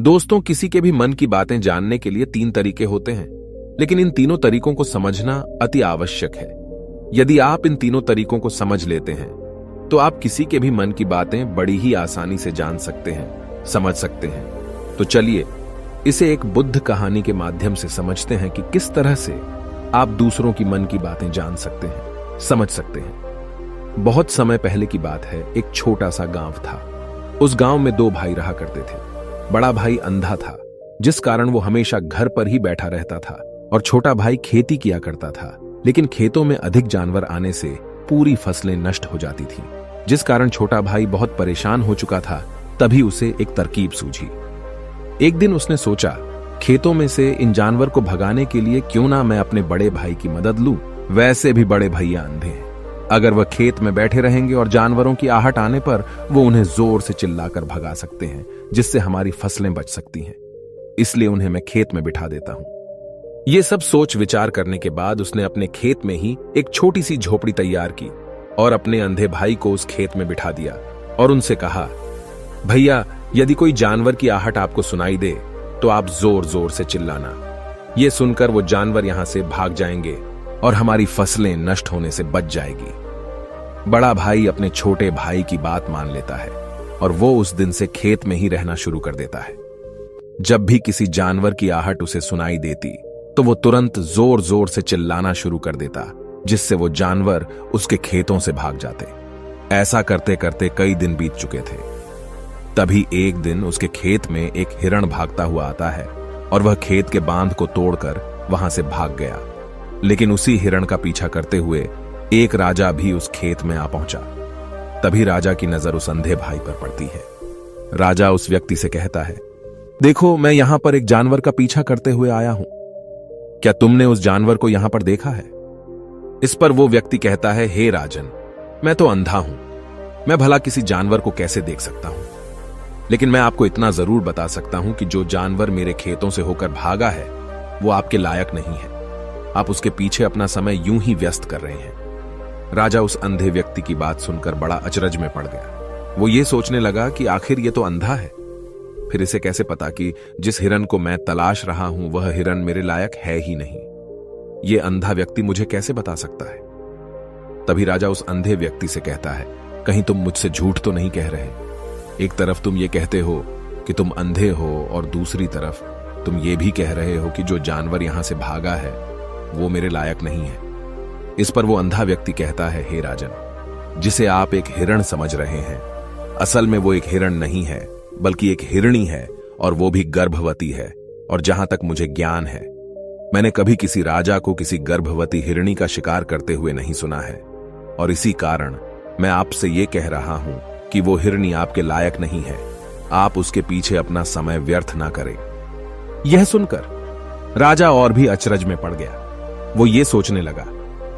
दोस्तों, किसी के भी मन की बातें जानने के लिए 3 तरीके होते हैं, लेकिन इन तीनों तरीकों को समझना अति आवश्यक है। यदि आप इन तीनों तरीकों को समझ लेते हैं तो आप किसी के भी मन की बातें बड़ी ही आसानी से जान सकते हैं, समझ सकते हैं। तो चलिए इसे एक बुद्ध कहानी के माध्यम से समझते हैं कि किस तरह से आप दूसरों की मन की बातें जान सकते हैं, समझ सकते हैं। बहुत समय पहले की बात है। एक छोटा सा गांव था। उस गांव में 2 भाई रहा करते थे। बड़ा भाई अंधा था, जिस कारण वो हमेशा घर पर ही बैठा रहता था, और छोटा भाई खेती किया करता था, लेकिन खेतों में अधिक जानवर आने से पूरी फसलें नष्ट हो जाती थीं, जिस कारण छोटा भाई बहुत परेशान हो चुका था। तभी उसे एक तरकीब सूझी। एक दिन उसने सोचा, खेतों में से इन जानवर को भगाने के लिए क्यों ना मैं अपने बड़े भाई की मदद लूं। वैसे भी बड़े भैया अंधे हैं, अगर वह खेत में बैठे रहेंगे और जानवरों की आहट आने पर वो उन्हें जोर से चिल्लाकर भगा सकते हैं, जिससे हमारी फसलें बच सकती हैं। इसलिए उन्हें मैं खेत में बिठा देता हूं। ये सब सोच विचार करने के बाद उसने अपने खेत में ही एक छोटी सी झोपड़ी तैयार की और अपने अंधे भाई को उस खेत में बिठा दिया और उनसे कहा, भैया, यदि कोई जानवर की आहट आपको सुनाई दे तो आप जोर जोर से चिल्लाना। ये सुनकर वो जानवर यहां से भाग जाएंगे और हमारी फसलें नष्ट होने से बच जाएगी। बड़ा भाई अपने छोटे भाई की बात मान लेता है और वो उस दिन से खेत में ही रहना शुरू कर देता है। जब भी किसी जानवर की आहट उसे सुनाई देती तो वो तुरंत जोर जोर से चिल्लाना शुरू कर देता, जिससे वो जानवर उसके खेतों से भाग जाते। ऐसा करते करते कई दिन बीत चुके थे। तभी एक दिन उसके खेत में एक हिरण भागता हुआ आता है और वह खेत के बांध को तोड़कर वहां से भाग गया। लेकिन उसी हिरण का पीछा करते हुए एक राजा भी उस खेत में आ पहुंचा। तभी राजा की नजर उस अंधे भाई पर पड़ती है। राजा उस व्यक्ति से कहता है, देखो, मैं यहां पर एक जानवर का पीछा करते हुए आया हूं। क्या तुमने उस जानवर को यहां पर देखा है? इस पर वो व्यक्ति कहता है, हे राजन, मैं तो अंधा हूं, मैं भला किसी जानवर को कैसे देख सकता हूं। लेकिन मैं आपको इतना जरूर बता सकता हूं कि जो जानवर मेरे खेतों से होकर भागा है वो आपके लायक नहीं है। आप उसके पीछे अपना समय यूं ही व्यस्त कर रहे हैं। राजा उस अंधे व्यक्ति की बात सुनकर बड़ा अचरज में पड़ गया। वो ये सोचने लगा कि आखिर ये तो अंधा है, फिर इसे कैसे पता कि जिस हिरन को मैं तलाश रहा हूं वह हिरन मेरे लायक है ही नहीं। ये अंधा व्यक्ति मुझे कैसे बता सकता है? तभी राजा उस अंधे व्यक्ति से कहता है, कहीं तुम मुझसे झूठ तो नहीं कह रहे? एक तरफ तुम ये कहते हो कि तुम अंधे हो और दूसरी तरफ तुम ये भी कह रहे हो कि जो जानवर यहां से भागा है वो मेरे लायक नहीं है। इस पर वो अंधा व्यक्ति कहता है, हे राजन, जिसे आप एक हिरण समझ रहे हैं, असल में वो एक हिरण नहीं है, बल्कि एक हिरणी है, और वो भी गर्भवती है। और जहां तक मुझे ज्ञान है, मैंने कभी किसी राजा को किसी गर्भवती हिरणी का शिकार करते हुए नहीं सुना है। और इसी कारण मैं आपसे ये कह रहा हूं कि वो हिरणी आपके लायक नहीं है। आप उसके पीछे अपना समय व्यर्थ ना करें। यह सुनकर राजा और भी अचरज में पड़ गया। वो ये सोचने लगा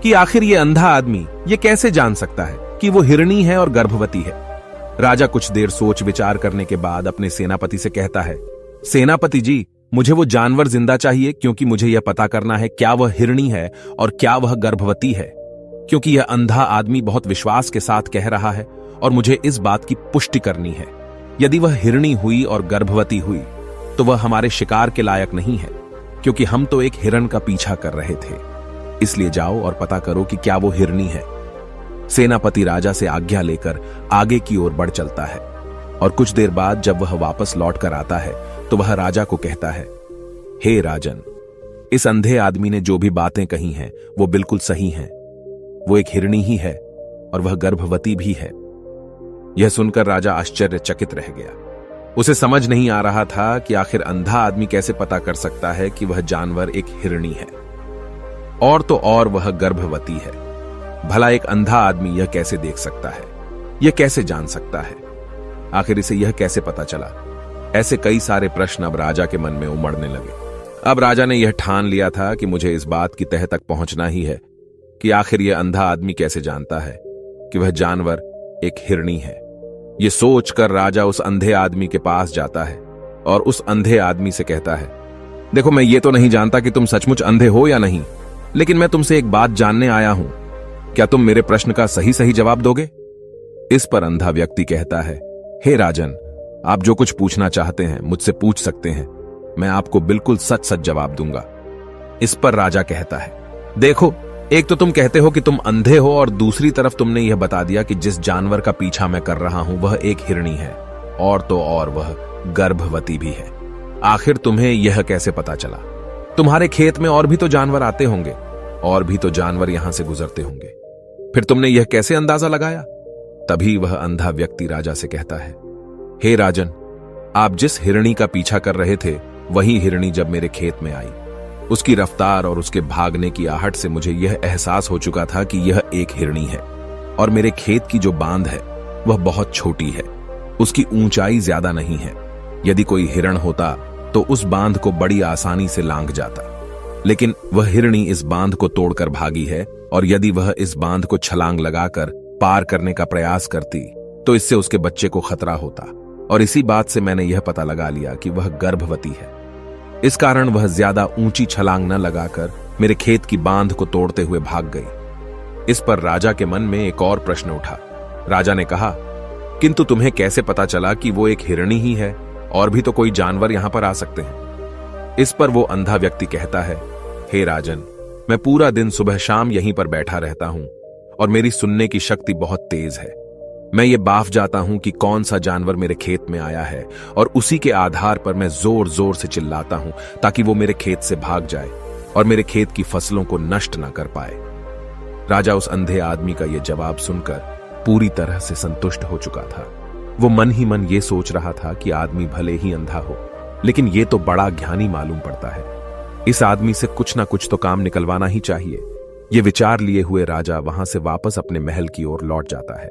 कि आखिर ये अंधा आदमी ये कैसे जान सकता है कि वो हिरणी है और गर्भवती है। राजा कुछ देर सोच विचार करने के बाद अपने सेनापति से कहता है, सेनापति जी, मुझे वो जानवर जिंदा चाहिए, क्योंकि मुझे यह पता करना है क्या वह हिरणी है और क्या वह गर्भवती है। क्योंकि यह अंधा आदमी बहुत विश्वास के साथ कह रहा है और मुझे इस बात की पुष्टि करनी है। यदि वह हिरणी हुई और गर्भवती हुई तो वह हमारे शिकार के लायक नहीं है, क्योंकि हम तो एक हिरण का पीछा कर रहे थे। इसलिए जाओ और पता करो कि क्या वो हिरणी है। सेनापति राजा से आज्ञा लेकर आगे की ओर बढ़ चलता है और कुछ देर बाद जब वह वापस लौट कर आता है तो वह राजा को कहता है, हे राजन, इस अंधे आदमी ने जो भी बातें कही हैं वो बिल्कुल सही हैं। वो एक हिरणी ही है और वह गर्भवती भी है। यह सुनकर राजा आश्चर्यचकित रह गया। उसे समझ नहीं आ रहा था कि आखिर अंधा आदमी कैसे पता कर सकता है कि वह जानवर एक हिरणी है, और तो और वह गर्भवती है। भला एक अंधा आदमी यह कैसे देख सकता है? यह कैसे जान सकता है? आखिर इसे यह कैसे पता चला? ऐसे कई सारे प्रश्न अब राजा के मन में उमड़ने लगे। अब राजा ने यह ठान लिया था कि मुझे इस बात की तह तक पहुंचना ही है कि आखिर यह अंधा आदमी कैसे जानता है कि वह जानवर एक हिरणी है। यह सोचकर राजा उस अंधे आदमी के पास जाता है और उस अंधे आदमी से कहता है, देखो, मैं ये तो नहीं जानता कि तुम सचमुच अंधे हो या नहीं, लेकिन मैं तुमसे एक बात जानने आया हूं। क्या तुम मेरे प्रश्न का सही सही जवाब दोगे? इस पर अंधा व्यक्ति कहता है, हे राजन, आप जो कुछ पूछना चाहते हैं मुझसे पूछ सकते हैं, मैं आपको बिल्कुल सच सच जवाब दूंगा। इस पर राजा कहता है, देखो, एक तो तुम कहते हो कि तुम अंधे हो और दूसरी तरफ तुमने यह बता दिया कि जिस जानवर का पीछा मैं कर रहा हूं वह एक हिरणी है, और तो और वह गर्भवती भी है। आखिर तुम्हें यह कैसे पता चला? तुम्हारे खेत में और भी तो जानवर आते होंगे, और भी तो जानवर यहां से गुजरते होंगे, फिर तुमने यह कैसे अंदाजा लगाया? तभी वह अंधा व्यक्ति राजा से कहता है, हे राजन, आप जिस हिरणी का पीछा कर रहे थे वही हिरणी जब मेरे खेत में आई, उसकी रफ्तार और उसके भागने की आहट से मुझे यह एहसास हो चुका था कि यह एक हिरणी है, और मेरे खेत की जो बांध है वह बहुत छोटी है, उसकी ऊंचाई ज्यादा नहीं है। यदि कोई हिरण होता तो उस बांध को बड़ी आसानी से लांघ जाता, लेकिन वह हिरणी इस बांध को तोड़कर भागी है, और यदि वह इस बांध को छलांग लगाकर पार करने का प्रयास करती तो इससे उसके बच्चे को खतरा होता, और इसी बात से मैंने यह पता लगा लिया कि वह गर्भवती है। इस कारण वह ज्यादा ऊंची छलांग न लगाकर मेरे खेत की बांध को तोड़ते हुए भाग गई। इस पर राजा के मन में एक और प्रश्न उठा। राजा ने कहा, किंतु तुम्हें कैसे पता चला कि वो एक हिरणी ही है, और भी तो कोई जानवर यहां पर आ सकते हैं? इस पर वो अंधा व्यक्ति कहता है, हे राजन, मैं पूरा दिन सुबह शाम यहीं पर बैठा रहता हूं, और मेरी सुनने की शक्ति बहुत तेज है। मैं ये बाफ जाता हूं कि कौन सा जानवर मेरे खेत में आया है, और उसी के आधार पर मैं जोर जोर से चिल्लाता हूं ताकि वो मेरे खेत से भाग जाए और मेरे खेत की फसलों को नष्ट न कर पाए। राजा उस अंधे आदमी का यह जवाब सुनकर पूरी तरह से संतुष्ट हो चुका था। वो मन ही मन ये सोच रहा था कि आदमी भले ही अंधा हो, लेकिन ये तो बड़ा ज्ञानी मालूम पड़ता है। इस आदमी से कुछ ना कुछ तो काम निकलवाना ही चाहिए। ये विचार लिए हुए राजा वहां से वापस अपने महल की ओर लौट जाता है।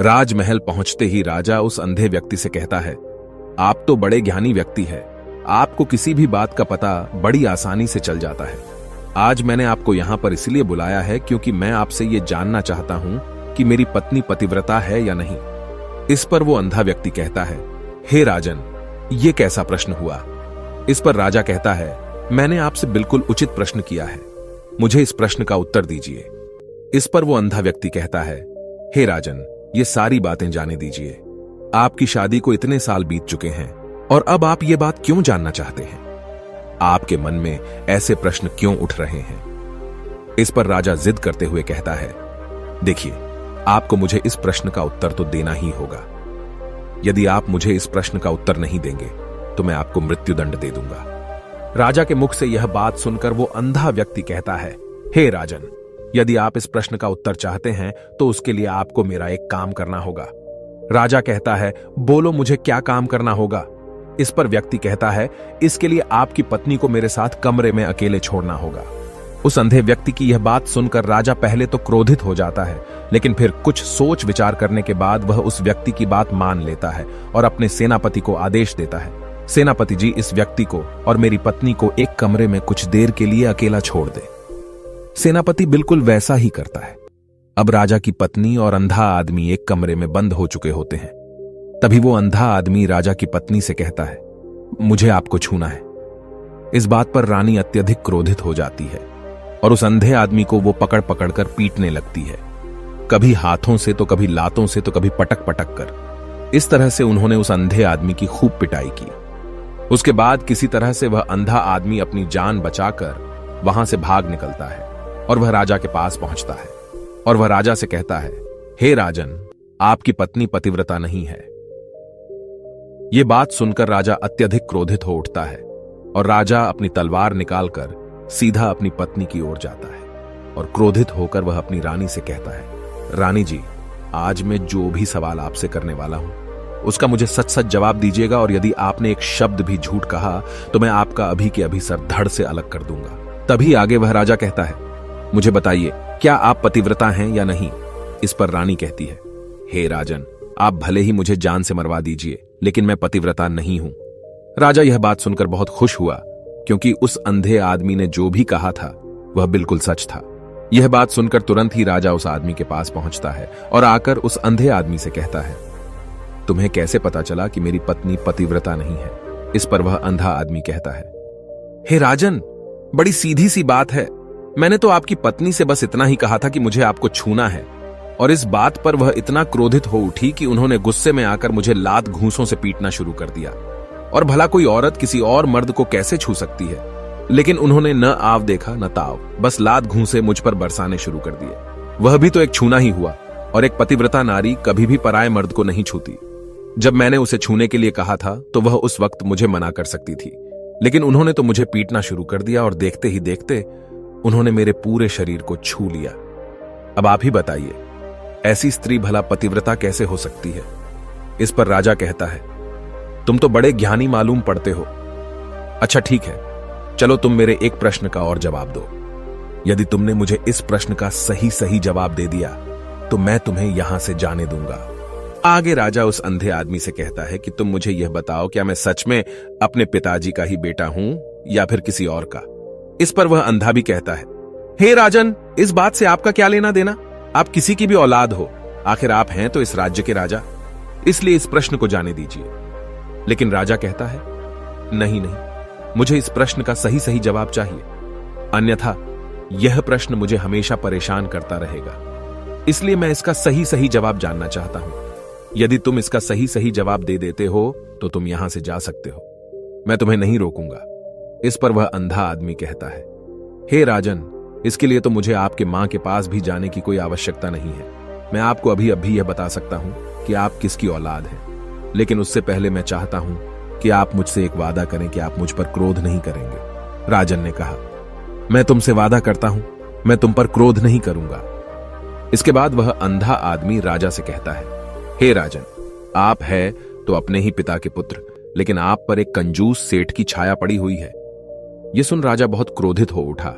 राजमहल पहुंचते ही राजा उस अंधे व्यक्ति से कहता है, आप तो बड़े ज्ञानी व्यक्ति हैं, आपको किसी भी बात का पता बड़ी आसानी से चल जाता है। आज मैंने आपको यहां पर इसलिए बुलाया है क्योंकि मैं आपसे ये जानना चाहता हूं कि मेरी पत्नी पतिव्रता है या नहीं। इस पर वो अंधा व्यक्ति कहता है, हे राजन, ये कैसा प्रश्न हुआ? इस पर राजा कहता है, मैंने आपसे बिल्कुल उचित प्रश्न किया है, मुझे इस प्रश्न का उत्तर दीजिए। इस पर वो अंधा व्यक्ति कहता है, हे राजन, ये सारी बातें जाने दीजिए। आपकी शादी को इतने साल बीत चुके हैं, और अब आप ये बात क्यों जानना चाहते हैं? आपके मन में ऐसे प्रश्न क्यों उठ रहे हैं? इस पर राजा जिद करते हुए कहता है, देखिए, आपको मुझे इस प्रश्न का उत्तर तो देना ही होगा। यदि आप मुझे इस प्रश्न का उत्तर नहीं देंगे तो मैं आपको मृत्युदंड दे दूंगा। राजा के मुख से यह बात सुनकर वो अंधा व्यक्ति कहता है, हे राजन, यदि आप इस प्रश्न का उत्तर चाहते हैं तो उसके लिए आपको मेरा एक काम करना होगा। राजा कहता है, बोलो, मुझे क्या काम करना होगा? इस पर व्यक्ति कहता है, इसके लिए आपकी पत्नी को मेरे साथ कमरे में अकेले छोड़ना होगा। उस अंधे व्यक्ति की यह बात सुनकर राजा पहले तो क्रोधित हो जाता है, लेकिन फिर कुछ सोच विचार करने के बाद वह उस व्यक्ति की बात मान लेता है और अपने सेनापति को आदेश देता है, सेनापति जी, इस व्यक्ति को और मेरी पत्नी को एक कमरे में कुछ देर के लिए अकेला छोड़ दे। सेनापति बिल्कुल वैसा ही करता है। अब राजा की पत्नी और अंधा आदमी एक कमरे में बंद हो चुके होते हैं। तभी वो अंधा आदमी राजा की पत्नी से कहता है, मुझे आपको छूना है। इस बात पर रानी अत्यधिक क्रोधित हो जाती है और उस अंधे आदमी को वो पकड़ पकड़ कर पीटने लगती है, कभी हाथों से तो कभी लातों से तो कभी पटक पटक कर। इस तरह से उन्होंने उस अंधे आदमी की खूब पिटाई की। उसके बाद किसी तरह से वह अंधा आदमी अपनी जान बचाकर वहां से भाग निकलता है और वह राजा के पास पहुंचता है और वह राजा से कहता है, हे राजन, आपकी पत्नी पतिव्रता नहीं है। यह बात सुनकर राजा अत्यधिक क्रोधित हो उठता है और राजा अपनी तलवार निकालकर सीधा अपनी पत्नी की ओर जाता है और क्रोधित होकर वह अपनी रानी से कहता है, रानी जी, आज मैं जो भी सवाल आपसे करने वाला हूं उसका मुझे सच सच जवाब दीजिएगा, और यदि आपने एक शब्द भी झूठ कहा तो मैं आपका अभी के अभी सर धड़ से अलग कर दूंगा। तभी आगे वह राजा कहता है, मुझे बताइए, क्या आप पतिव्रता हैं या नहीं? इस पर रानी कहती है, हे राजन, आप भले ही मुझे जान से मरवा दीजिए, लेकिन मैं पतिव्रता नहीं हूं। राजा यह बात सुनकर बहुत खुश हुआ, क्योंकि उस अंधे आदमी ने जो भी कहा था वह बिल्कुल सच था। यह बात सुनकर तुरंत ही राजा उस आदमी के पास पहुंचता है और आकर उस अंधे आदमी से कहता है, तुम्हें कैसे पता चला कि मेरी पत्नी पतिव्रता नहीं है? इस पर वह अंधा आदमी कहता है, हे राजन, बड़ी सीधी सी बात है। मैंने तो आपकी पत्नी से बस इतना ही कहा था कि मुझे आपको छूना है, और इस बात पर वह इतना क्रोधित हो उठी कि उन्होंने गुस्से में आकर मुझे लात घूंसों से पीटना शुरू कर दिया। और भला कोई औरत किसी और मर्द को कैसे छू सकती है, लेकिन उन्होंने न आव देखा न ताव, बस लात घूंसे मुझ पर बरसाने शुरू कर दिए। वह भी तो एक छूना ही हुआ, और एक पतिव्रता नारी कभी भी पराये मर्द को नहीं छूती। जब मैंने उसे छूने के लिए कहा था तो वह उस वक्त मुझे मना कर सकती थी, लेकिन उन्होंने तो मुझे पीटना शुरू कर दिया और देखते ही देखते उन्होंने मेरे पूरे शरीर को छू लिया। अब आप ही बताइए, ऐसी स्त्री भला पतिव्रता कैसे हो सकती है? इस पर राजा कहता है, तुम तो बड़े ज्ञानी मालूम पड़ते हो। अच्छा ठीक है, चलो तुम मेरे एक प्रश्न का और जवाब दो। यदि तुमने मुझे इस प्रश्न का सही सही जवाब दे दिया तो मैं तुम्हें यहां से जाने दूंगा। आगे राजा उस अंधे आदमी से कहता है कि तुम मुझे यह बताओ, क्या मैं सच में अपने पिताजी का ही बेटा हूं या फिर किसी और का? इस पर वह अंधा भी कहता है, हे राजन, इस बात से आपका क्या लेना देना? आप किसी की भी औलाद हो, आखिर आप हैं तो इस राज्य के राजा, इसलिए इस प्रश्न को जाने दीजिए। लेकिन राजा कहता है, नहीं नहीं, मुझे इस प्रश्न का सही सही जवाब चाहिए, अन्यथा यह प्रश्न मुझे हमेशा परेशान करता रहेगा। इसलिए मैं इसका सही सही जवाब जानना चाहता हूं। यदि तुम इसका सही सही जवाब दे देते हो तो तुम यहां से जा सकते हो, मैं तुम्हें नहीं रोकूंगा। इस पर वह अंधा आदमी कहता है, हे राजन, इसके लिए तो मुझे आपके मां के पास भी जाने की कोई आवश्यकता नहीं है। मैं आपको अभी अभी यह बता सकता हूं कि आप किसकी औलाद हैं, लेकिन उससे पहले मैं चाहता हूं कि आप मुझसे एक वादा करें कि आप मुझ पर क्रोध नहीं करेंगे। राजन ने कहा, मैं तुमसे वादा करता हूं, मैं तुम पर क्रोध नहीं करूंगा। इसके बाद वह अंधा आदमी राजा से कहता है, हे राजन, आप है तो अपने ही पिता के पुत्र, लेकिन आप पर एक कंजूस सेठ की छाया पड़ी हुई है। यह सुन राजा बहुत क्रोधित हो उठा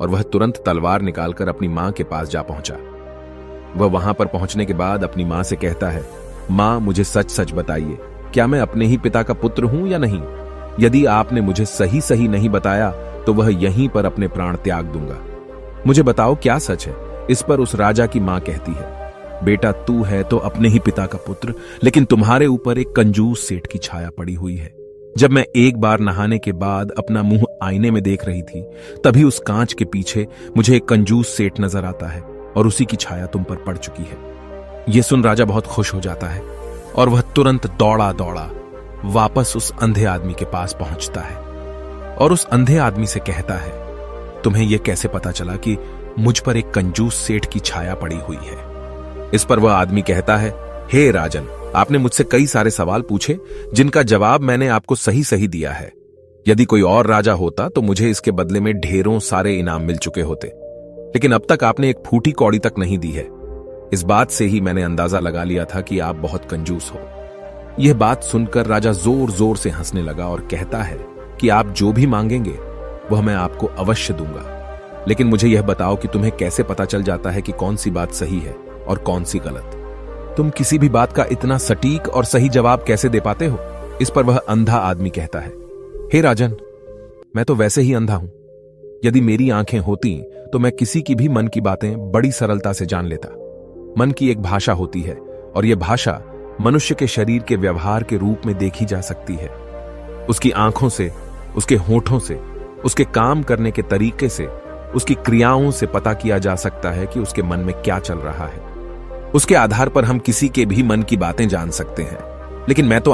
और वह तुरंत तलवार निकालकर अपनी मां के पास जा पहुंचा। वह वहां पर पहुंचने के बाद अपनी मां से कहता है, मां, मुझे सच सच बताइए, क्या मैं अपने ही पिता का पुत्र हूं या नहीं? यदि आपने मुझे सही सही नहीं बताया तो वह यहीं पर अपने प्राण त्याग दूंगा। मुझे बताओ क्या सच है? इस पर उस राजा की मां कहती है, बेटा, तू है तो अपने ही पिता का पुत्र, लेकिन तुम्हारे ऊपर एक कंजूस सेठ की छाया पड़ी हुई है। जब मैं एक बार नहाने के बाद अपना मुंह आईने में देख रही थी, तभी उस कांच के पीछे मुझे एक कंजूस सेठ नजर आता है और उसी की छाया तुम पर पड़ चुकी है। यह सुन राजा बहुत खुश हो जाता है और वह तुरंत दौड़ा दौड़ा वापस उस अंधे आदमी के पास पहुंचता है और उस अंधे आदमी से कहता है, तुम्हें यह कैसे पता चला कि मुझ पर एक कंजूस सेठ की छाया पड़ी हुई है? इस पर वह आदमी कहता है, हे राजन, आपने मुझसे कई सारे सवाल पूछे जिनका जवाब मैंने आपको सही सही दिया है। यदि कोई और राजा होता तो मुझे इसके बदले में ढेरों सारे इनाम मिल चुके होते, लेकिन अब तक आपने एक फूटी कौड़ी तक नहीं दी है। इस बात से ही मैंने अंदाजा लगा लिया था कि आप बहुत कंजूस हो। यह बात सुनकर राजा जोर जोर से हंसने लगा और कहता है कि आप जो भी मांगेंगे वह मैं आपको अवश्य दूंगा, लेकिन मुझे यह बताओ कि तुम्हें कैसे पता चल जाता है कि कौन सी बात सही है और कौन सी गलत? तुम किसी भी बात का इतना सटीक और सही जवाब कैसे दे पाते हो? इस पर वह अंधा आदमी कहता है, हे राजन, मैं तो वैसे ही अंधा हूं। यदि मेरी आंखें होती तो मैं किसी की भी मन की बातें बड़ी सरलता से जान लेता। मन की एक भाषा होती है और यह भाषा मनुष्य के शरीर के व्यवहार के रूप में देखी जा सकती है। उसकी आंखों से, उसके होठों से, उसके काम करने के तरीके से, उसकी क्रियाओं से पता किया जा सकता है कि उसके मन में क्या चल रहा है। उसके आधार पर हम किसी के भी मन की बातें जान सकते हैं, लेकिन मैं तो